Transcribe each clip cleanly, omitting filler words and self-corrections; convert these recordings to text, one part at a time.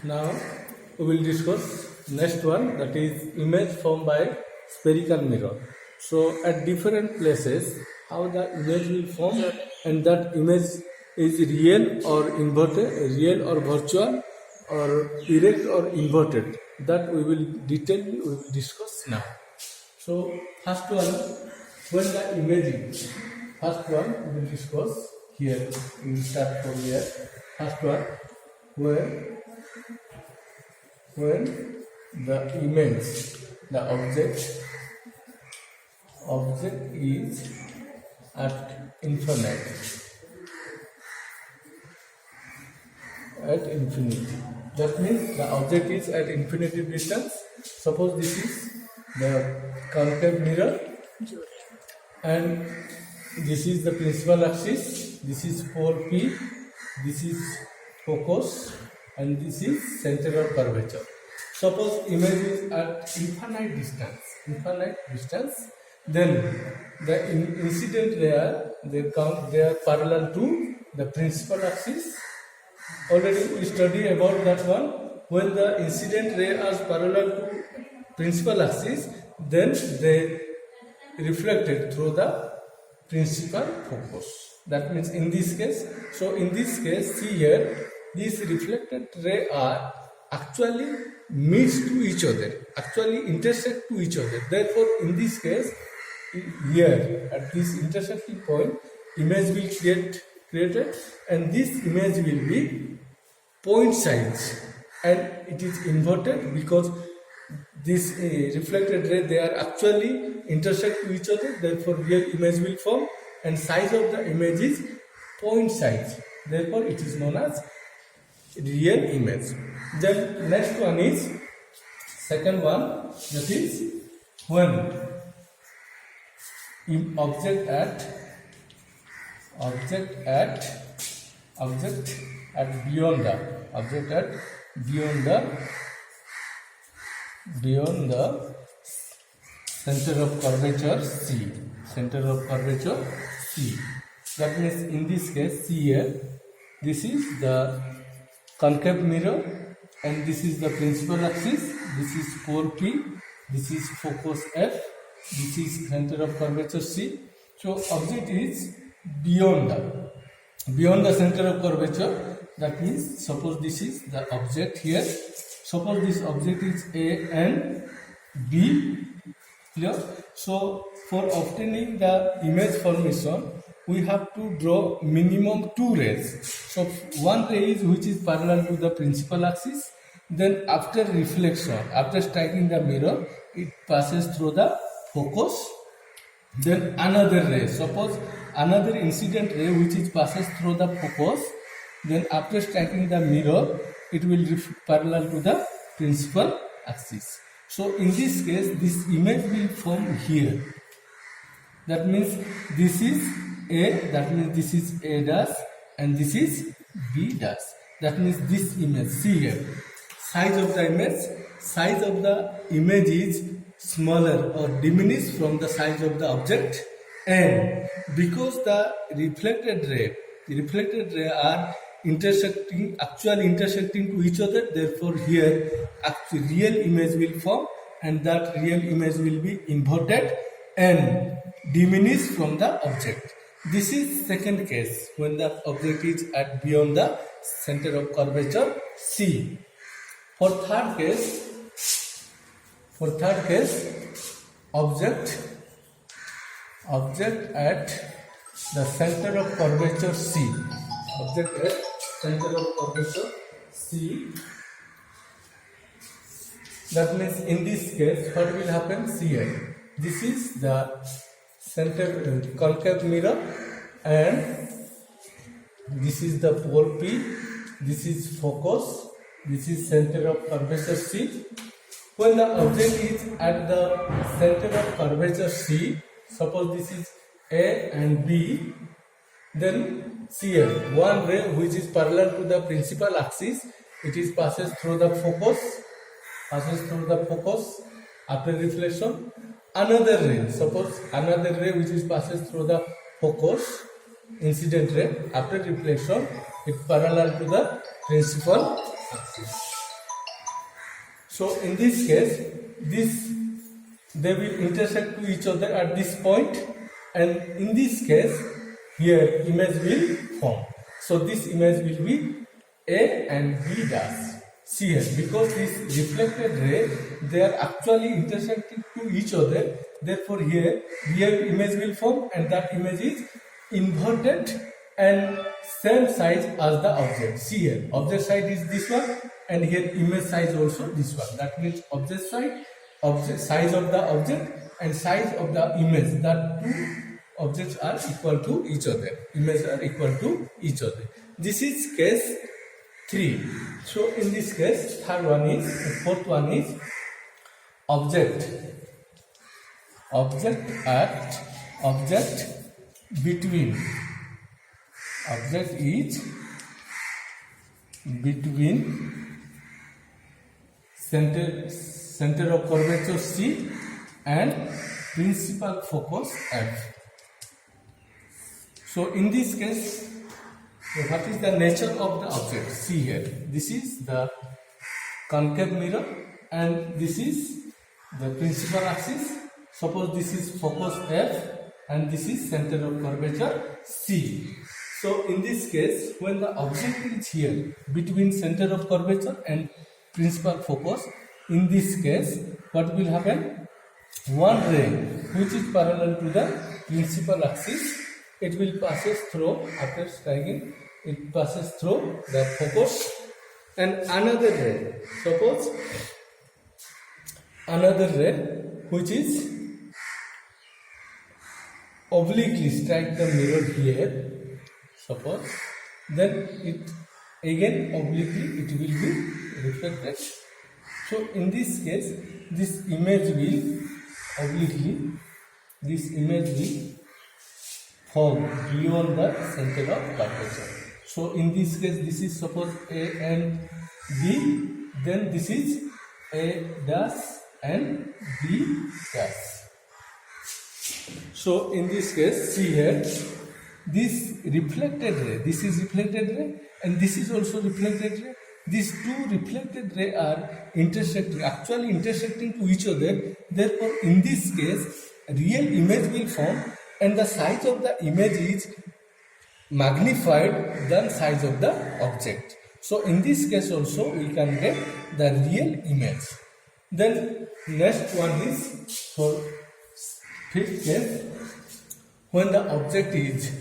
Now we will discuss next one, that is image formed by spherical mirror. So at different places how the image will form, and that image is real or inverted, real or virtual, or erect or inverted, that we will discuss now. So first one, when the image, first one we will discuss here. We will start from here. First one, when the image, the object is at infinity. That means the object is at infinity distance. Suppose this is the concave mirror, and this is the principal axis, this is pole P, this is focus, and this is center of curvature. Suppose image is at infinite distance, then the incident ray, they are parallel to the principal axis. Already we studied about that one. When the incident ray is parallel to principal axis, then they reflected through the principal focus. That means in this case, see here, these reflected ray are actually meets to each other, actually intersect to each other. Therefore, in this case, here at this intersecting point, image will get created, and this image will be point size, and it is inverted because this reflected ray, they are actually intersect to each other. Therefore, real image will form, and size of the image is point size. Therefore, it is known as real image. Then next one is second one, that is when object at beyond the center of curvature C. That means in this case, see here, this is the concave mirror, and this is the principal axis, this is pole P, this is focus F, this is center of curvature C. So object is beyond the center of curvature. That means suppose this is the object here. Suppose this object is A and B. Clear? So for obtaining the image formation, we have to draw minimum two rays. So one ray is which is parallel to the principal axis. Then after reflection, after striking the mirror, it passes through the focus. Then another ray, suppose another incident ray which is passes through the focus. Then after striking the mirror, it will parallel to the principal axis. So in this case, this image will form here. That means this is A, that means this is A dash, and this is B dash. That means this image, see here, size of the image is smaller or diminished from the size of the object, and because the reflected ray are actually intersecting to each other, therefore here actually real image will form, and that real image will be inverted and diminished from the object. This is second case, when the object is at beyond the center of curvature C. For third case, object at the center of curvature C. Object at center of curvature C. That means in this case, what will happen? See here, this is the center concave mirror, and this is the pole P, this is focus, this is center of curvature C. When the object is at the center of curvature C, suppose this is A and B, then see here, one ray which is parallel to the principal axis, it is passes through the focus, after reflection. Another ray, suppose another ray which is passes through the focus, incident ray, after reflection, it parallel to the principal axis. So in this case, they will intersect to each other at this point, and in this case, here image will form. So this image will be A and B dash. See here, because this reflected ray, they are actually intersecting to each other. Therefore, here real image will form, and that image is inverted and same size as the object. See here, object side is this one, and here image size also this one. That means object side, object size of the object, and size of the image. That two objects are equal to each other. Images are equal to each other. This is case 3. So in this case, fourth one is object at object between. Object is between center of curvature C and principal focus F. So in this case, what is the nature of the object? See here, this is the concave mirror and this is the principal axis. Suppose this is focus F and this is center of curvature C. So in this case, when the object is here between center of curvature and principal focus, in this case, what will happen? One ray which is parallel to the principal axis, it will passes through, after striking, it passes through the focus, and another ray, suppose another ray which is obliquely strike the mirror here, suppose, then it again obliquely it will be reflected. So in this case, this image will obliquely, this image will fall beyond the center of curvature. So in this case, this is suppose A and B, then this is A dash and B dash. So in this case, see here, this reflected ray, this is reflected ray and this is also reflected ray. These two reflected rays are actually intersecting to each other. Therefore, in this case, real image will form and the size of the image is magnified than size of the object. So in this case also we can get the real image. Then next one is for fifth case, when the object is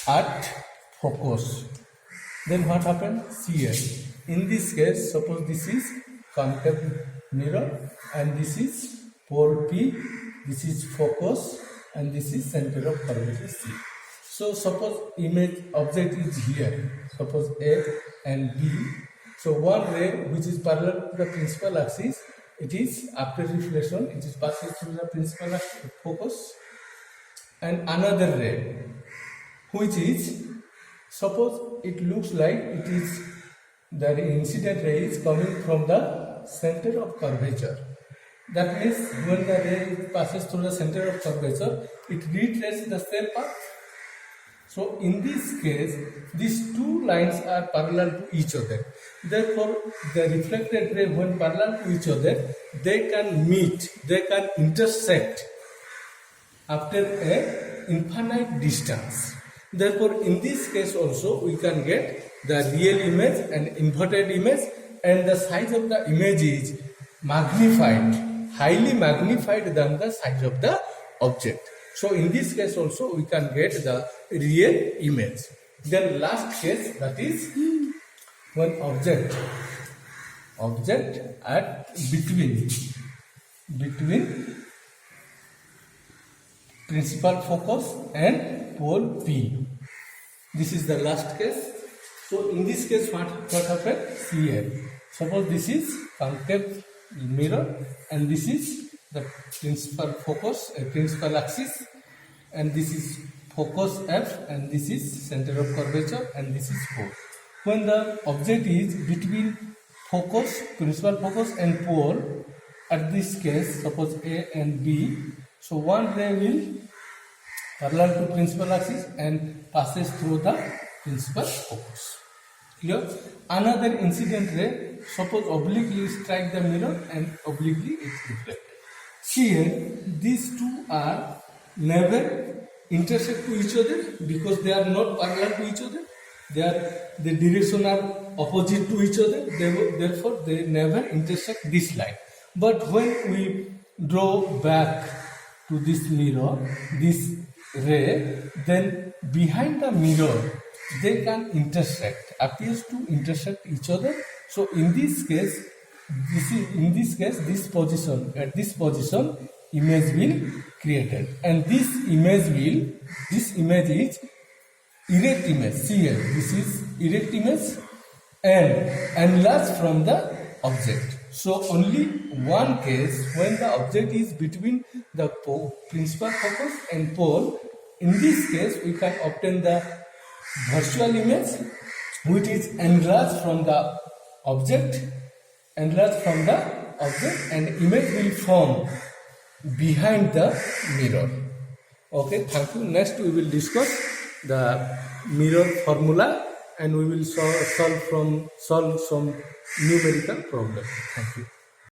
at focus, then what happens? See here, in this case, suppose this is concave mirror and this is pole P, this is focus and this is center of curvature C. So suppose image object is here, suppose A and B. So one ray which is parallel to the principal axis, it is after reflection, it is passes through the principal axis focus, and another ray which is, suppose it looks like it is the incident ray is coming from the center of curvature. That means when the ray passes through the center of curvature, it retraces the same path. So in this case, these two lines are parallel to each other. Therefore, the reflected ray, when parallel to each other, they can meet, they can intersect after a infinite distance. Therefore, in this case also, we can get the real image and inverted image, and the size of the image is magnified, highly magnified than the size of the object. So in this case also we can get the real image. Then last case, that is when object at between principal focus and pole P. This is the last case. So in this case, what happened? See here. Suppose this is concave mirror and this is the principal focus, principal axis, and this is focus F, and this is center of curvature, and this is pole. When the object is between focus, principal focus and pole, at this case, suppose A and B, so one ray will parallel to principal axis and passes through the principal focus. Clear? Another incident ray, suppose obliquely strike the mirror and obliquely it's reflected. Here, these two are never intersect to each other because they are not parallel to each other. The direction are opposite to each other. Therefore, they never intersect this line. But when we draw back to this mirror, this ray, then behind the mirror, they can intersect, appears to intersect each other. So in this case, this position, at this position, image will created, and this image is erect image. See here, this is erect image and enlarged from the object. So only one case, when the object is between the principal focus and pole, in this case we can obtain the virtual image which is enlarged from the object, and image will form behind the mirror. Okay, thank you. Next we will discuss the mirror formula and we will solve some numerical problem. Thank you.